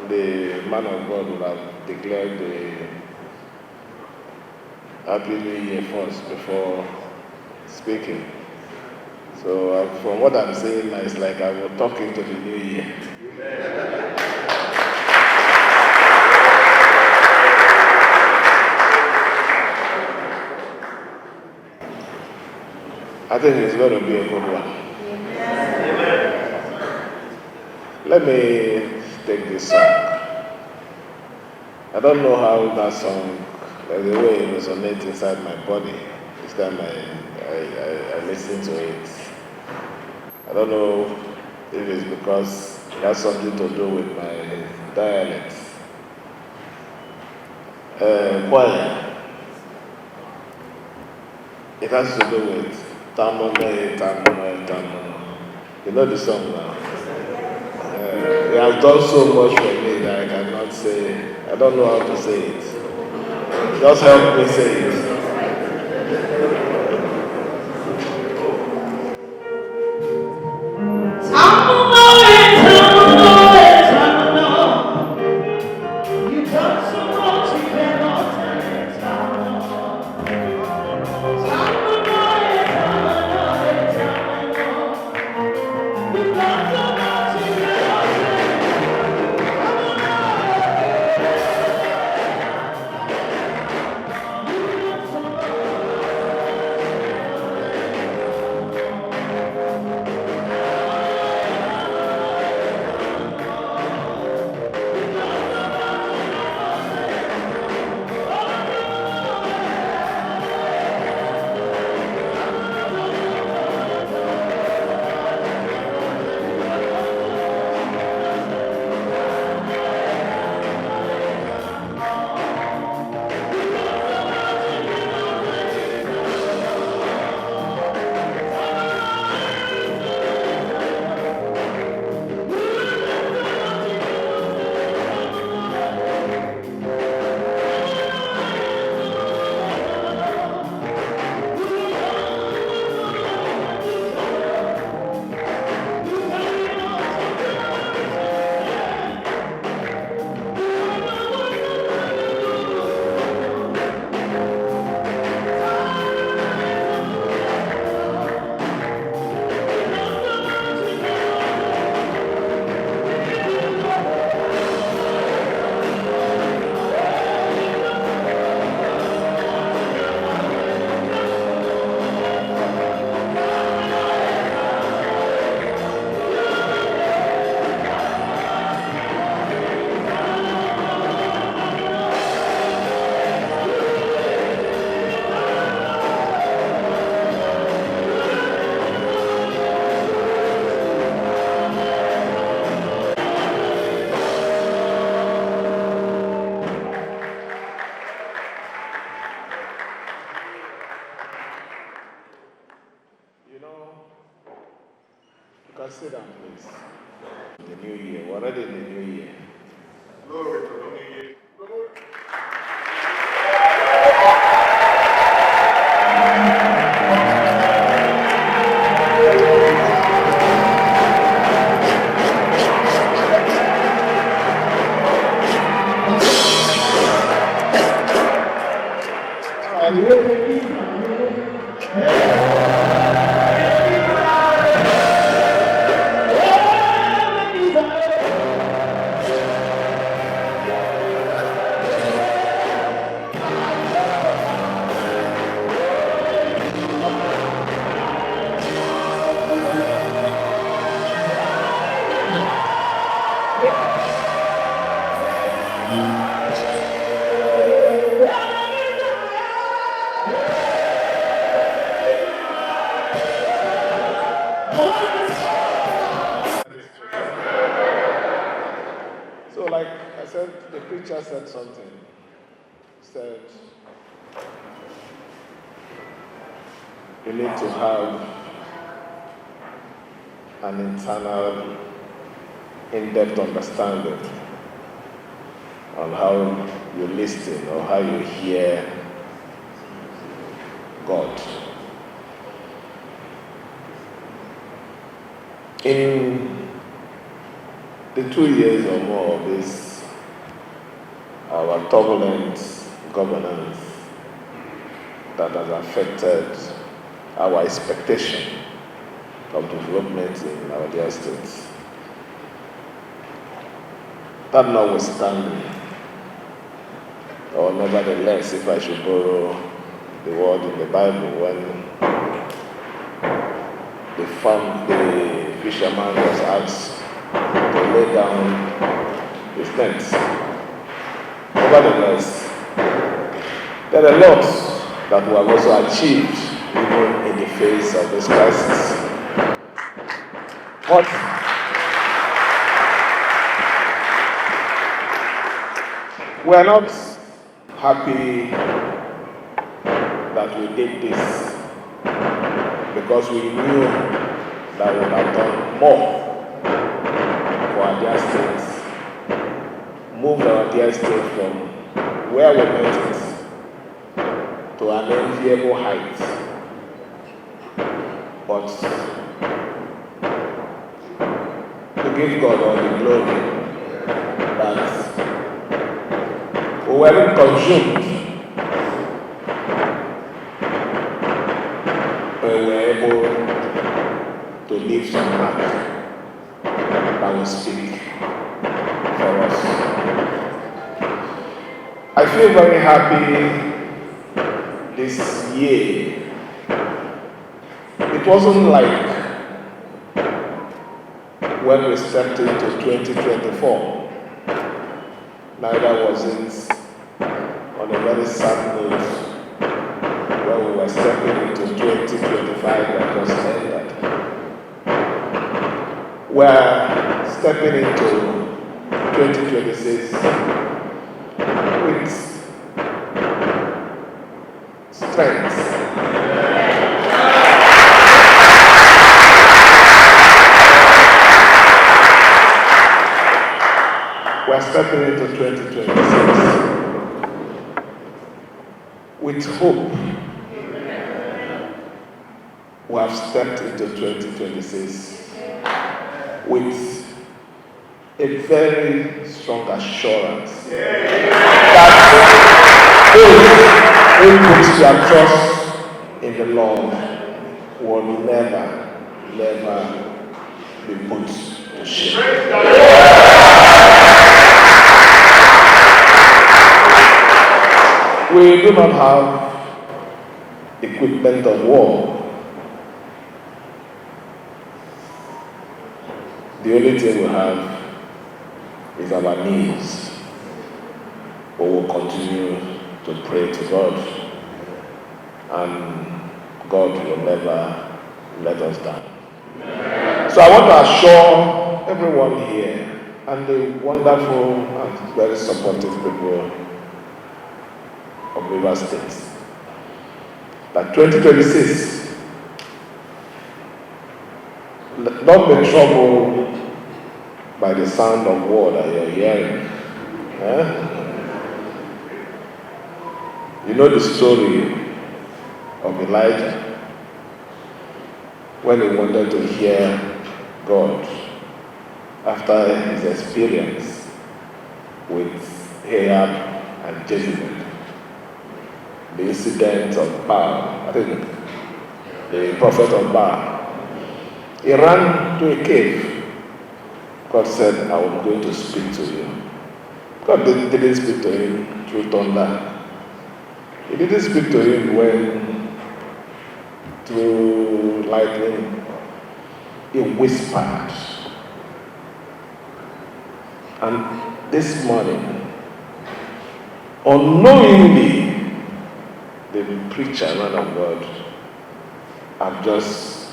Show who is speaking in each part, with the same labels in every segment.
Speaker 1: The man of God would have declared the Happy New Year first before speaking. So from what I'm saying now, it's like I will talk into the new year. I think it's going to be a good one. Let me take this song. I don't know how that song, the way it resonates inside my body, each time I listen to it. I don't know if it's because it has something to do with my dialect. Choir. It has to do with Tamone, Tamone, Tamone. You know the song now? It has done so much for me that I cannot say, I don't know how to say it. Just help me say it. Sit down, please. The new year. We're already in the new year. Glory to the new year. Glory. preacher said something. He said, you need to have an internal, in-depth understanding on how you listen or how you hear God. In the 2 years or more of this, our turbulent governance that has affected our expectation of development in our dear states. That notwithstanding, or nevertheless, if I should borrow the word in the Bible, when the fisherman was asked to lay down his nets. Nevertheless, there are lots that were also achieved even in the face of this crisis. But we are not happy that we did this because we knew that we would have done more for our dear states, moved our dear state from where we met it to an enviable height. But to give God all the glory that we weren't consumed, but we were able to leave some mark that will speak for us. I feel very happy this year. It wasn't like when we stepped into 2024. Neither was it on a very sad note when we were stepping into 2025 that just ended. We're stepping into 2026 with strength. We're stepping into 2026 with hope. We have stepped into 2026 with a very strong assurance that those who put their trust in the Lord will never, never be put to shame. We do not have equipment of war. The only thing we have is our knees. But we'll continue to pray to God, and God will never let us down. So I want to assure everyone here and the wonderful and very supportive people of River State that 2026, don't be troubled by the sound of war that you're hearing. You know the story of Elijah when he wanted to hear God after his experience with Ahab and Jezebel. The incident of Baal, I think the prophet of Baal. He ran to a cave. God said, I am going to speak to you. God didn't speak to him through thunder. He didn't speak to him through lightning. He whispered. And this morning, unknowingly, the preacher, man of God, have just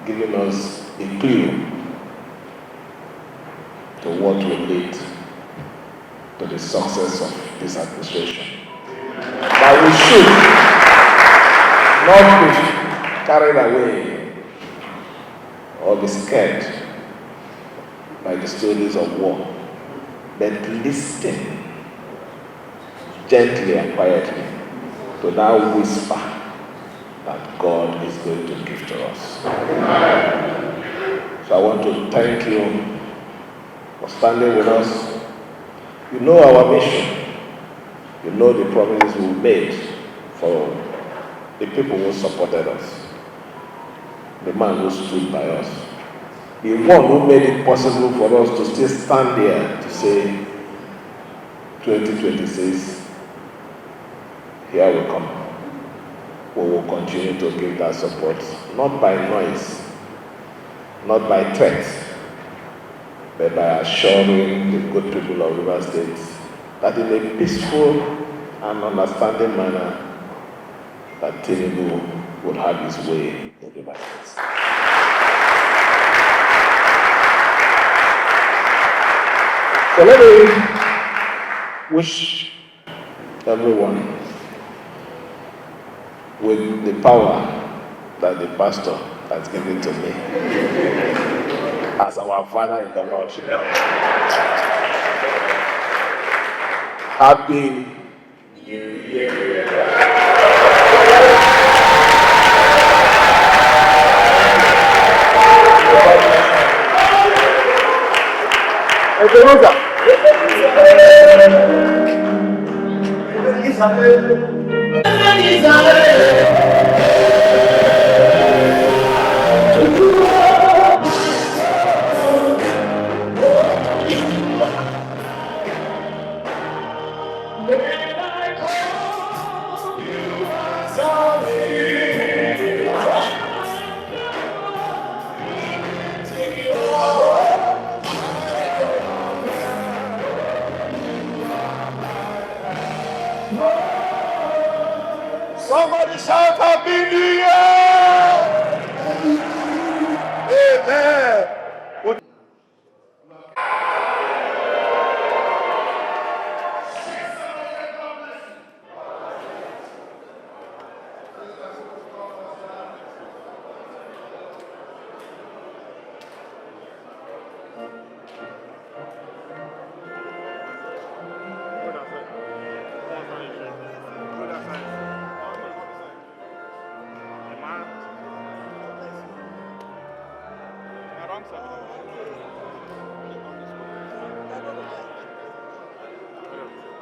Speaker 1: given us a clue to what will lead to the success of this administration. But we should not be carried away or be scared by the stories of war, but listen gently and quietly to that whisper that God is going to give to us. So I want to thank you for standing with us. You know our mission. You know the promises we made for the people who supported us, the man who stood by us, the one who made it possible for us to still stand here to say 2026, here we come. We will continue to give that support, not by noise, not by threat, but by assuring the good people of River State that in a peaceful and understanding manner, that Tinubu would have his way in River State. So let me wish everyone, with the power that the pastor has given to me as our father in the Lord. Happy New Year. Somebody shout Happy New Year! Amen.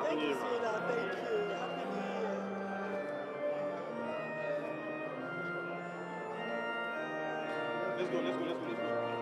Speaker 2: Thank you, Sina. Thank you. Happy New Year.
Speaker 3: Let's go.